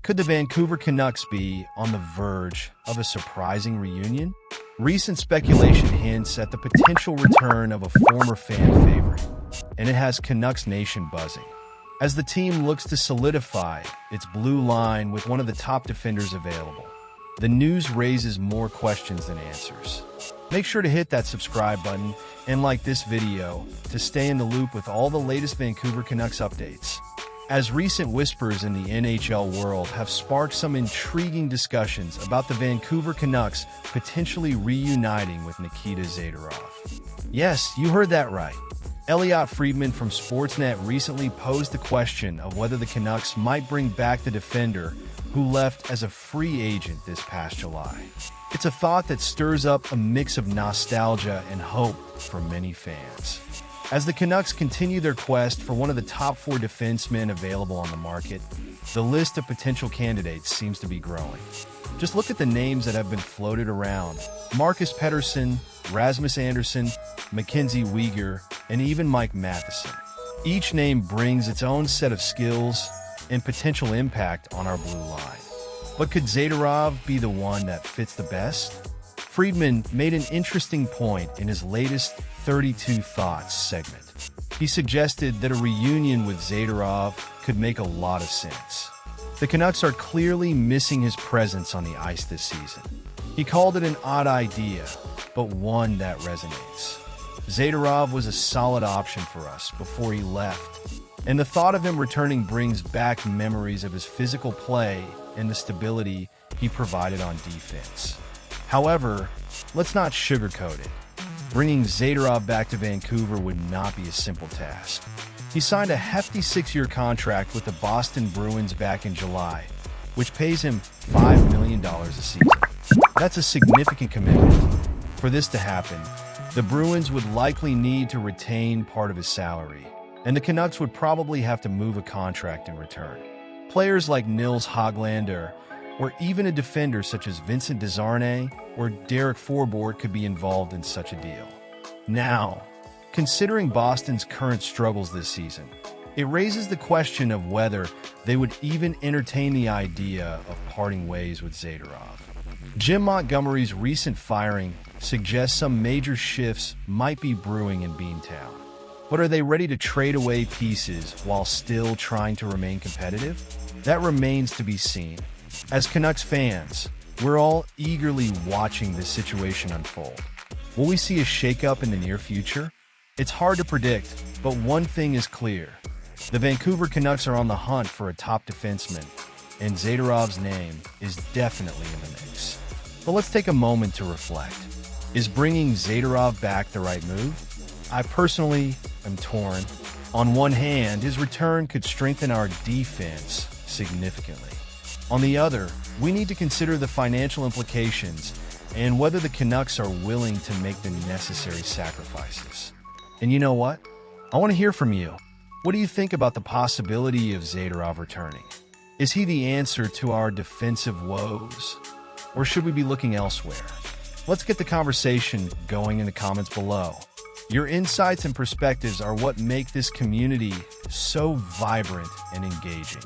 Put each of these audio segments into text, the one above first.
Could the Vancouver Canucks be on the verge of a surprising reunion? Recent speculation hints at the potential return of a former fan favorite, and it has Canucks Nation buzzing. As the team looks to solidify its blue line with one of the top defenders available, the news raises more questions than answers. Make sure to hit that subscribe button and like this video to stay in the loop with all the latest Vancouver Canucks updates. As recent whispers in the NHL world have sparked some intriguing discussions about the Vancouver Canucks potentially reuniting with Nikita Zadorov. Yes, you heard that right. Elliotte Friedman from Sportsnet recently posed the question of whether the Canucks might bring back the defender who left as a free agent this past July. It's a thought that stirs up a mix of nostalgia and hope for many fans. As the Canucks continue their quest for one of the top 4 defensemen available on the market, the list of potential candidates seems to be growing. Just look at the names that have been floated around: Marcus Pettersson, Rasmus Andersson, Mackenzie Weegar, and even Mike Matheson. Each name brings its own set of skills and potential impact on our blue line. But could Zadorov be the one that fits the best? Friedman made an interesting point in his latest 32 Thoughts segment. He suggested that a reunion with Zadorov could make a lot of sense. The Canucks are clearly missing his presence on the ice this season. He called it an odd idea, but one that resonates. Zadorov was a solid option for us before he left, and the thought of him returning brings back memories of his physical play and the stability he provided on defense. However, let's not sugarcoat it. Bringing Zadorov back to Vancouver would not be a simple task. He signed a hefty 6-year contract with the Boston Bruins back in July, which pays him $5 million a season. That's a significant commitment. For this to happen, the Bruins would likely need to retain part of his salary, and the Canucks would probably have to move a contract in return. Players like Nils Höglander, or even a defender such as Vincent Desharnais or Derek Forbort could be involved in such a deal. Now, considering Boston's current struggles this season, it raises the question of whether they would even entertain the idea of parting ways with Zadorov. Jim Montgomery's recent firing suggests some major shifts might be brewing in Beantown. But are they ready to trade away pieces while still trying to remain competitive? That remains to be seen. As Canucks fans, we're all eagerly watching this situation unfold. Will we see a shakeup in the near future? It's hard to predict, but one thing is clear. The Vancouver Canucks are on the hunt for a top defenseman, and Zadorov's name is definitely in the mix. But let's take a moment to reflect. Is bringing Zadorov back the right move? I personally am torn. On one hand, his return could strengthen our defense significantly. On the other, we need to consider the financial implications and whether the Canucks are willing to make the necessary sacrifices. And you know what? I want to hear from you. What do you think about the possibility of Zadorov returning? Is he the answer to our defensive woes? Or should we be looking elsewhere? Let's get the conversation going in the comments below. Your insights and perspectives are what make this community so vibrant and engaging.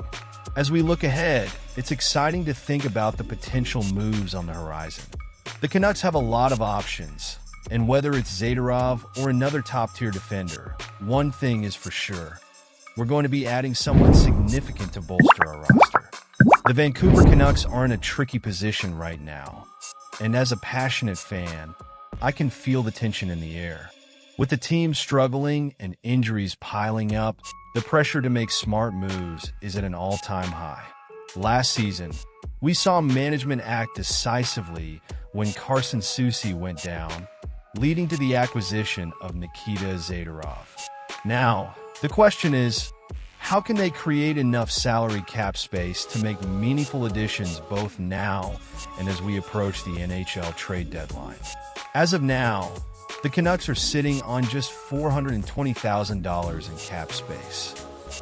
As we look ahead, it's exciting to think about the potential moves on the horizon. The Canucks have a lot of options, and whether it's Zadorov or another top-tier defender, one thing is for sure. We're going to be adding someone significant to bolster our roster. The Vancouver Canucks are in a tricky position right now, and as a passionate fan, I can feel the tension in the air. With the team struggling and injuries piling up, the pressure to make smart moves is at an all-time high. Last season, we saw management act decisively when Carson Soucy went down, leading to the acquisition of Nikita Zadorov. Now, the question is, how can they create enough salary cap space to make meaningful additions both now and as we approach the NHL trade deadline? As of now, the Canucks are sitting on just $420,000 in cap space.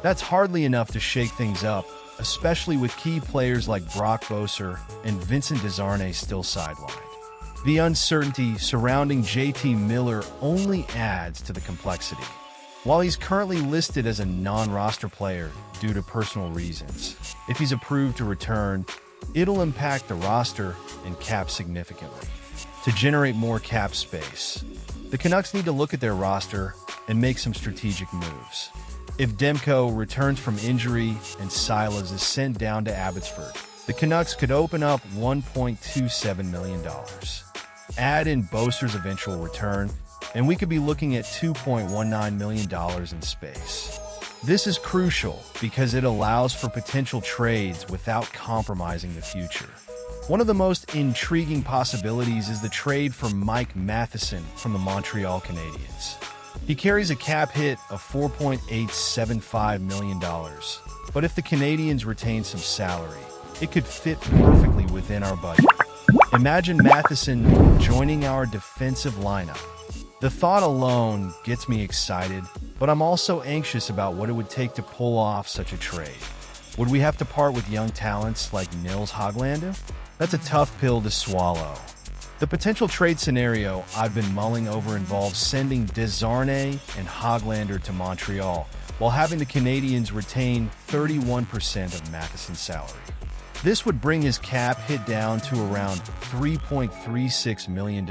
That's hardly enough to shake things up, especially with key players like Brock Boeser and Vincent Desharnais still sidelined. The uncertainty surrounding JT Miller only adds to the complexity. While he's currently listed as a non-roster player due to personal reasons, if he's approved to return, it'll impact the roster and cap significantly. To generate more cap space, the Canucks need to look at their roster and make some strategic moves. If Demko returns from injury and Silas is sent down to Abbotsford, the Canucks could open up $1.27 million. Add in Boeser's eventual return, and we could be looking at $2.19 million in space. This is crucial because it allows for potential trades without compromising the future. One of the most intriguing possibilities is the trade for Mike Matheson from the Montreal Canadiens. He carries a cap hit of $4.875 million, but if the Canadiens retain some salary, it could fit perfectly within our budget. Imagine Matheson joining our defensive lineup. The thought alone gets me excited, but I'm also anxious about what it would take to pull off such a trade. Would we have to part with young talents like Nils Hoglander? That's a tough pill to swallow. The potential trade scenario I've been mulling over involves sending Desharnais and Hoglander to Montreal, while having the Canadiens retain 31% of Matheson's salary. This would bring his cap hit down to around $3.36 million,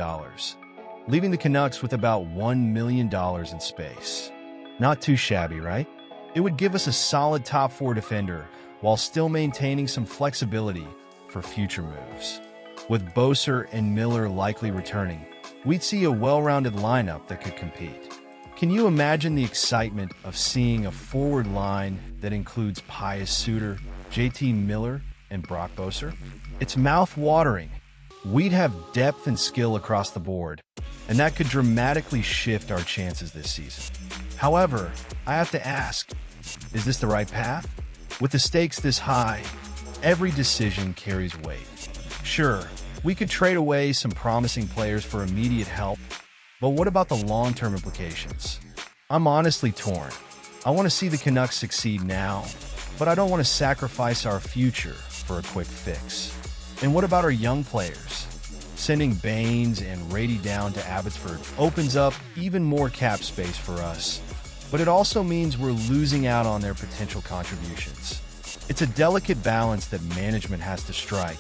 leaving the Canucks with about $1 million in space. Not too shabby, right? It would give us a solid top four defender while still maintaining some flexibility for future moves. With Boeser and Miller likely returning, we'd see a well-rounded lineup that could compete. Can you imagine the excitement of seeing a forward line that includes Pius Suter, JT Miller, and Brock Boeser? It's mouth-watering. We'd have depth and skill across the board, and that could dramatically shift our chances this season. However, I have to ask, is this the right path? With the stakes this high, every decision carries weight. Sure, we could trade away some promising players for immediate help, but what about the long-term implications? I'm honestly torn. I want to see the Canucks succeed now, but I don't want to sacrifice our future for a quick fix. And what about our young players? Sending Baines and Rady down to Abbotsford opens up even more cap space for us, but it also means we're losing out on their potential contributions. It's a delicate balance that management has to strike,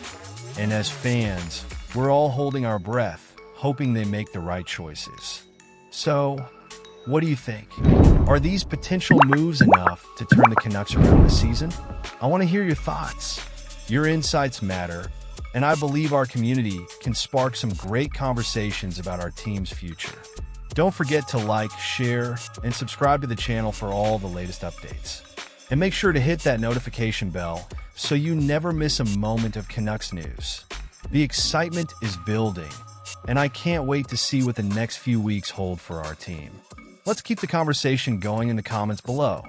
and as fans, we're all holding our breath, hoping they make the right choices. So, what do you think? Are these potential moves enough to turn the Canucks around this season? I want to hear your thoughts. Your insights matter, and I believe our community can spark some great conversations about our team's future. Don't forget to like, share, and subscribe to the channel for all the latest updates. And make sure to hit that notification bell so you never miss a moment of Canucks news. The excitement is building, and I can't wait to see what the next few weeks hold for our team. Let's keep the conversation going in the comments below.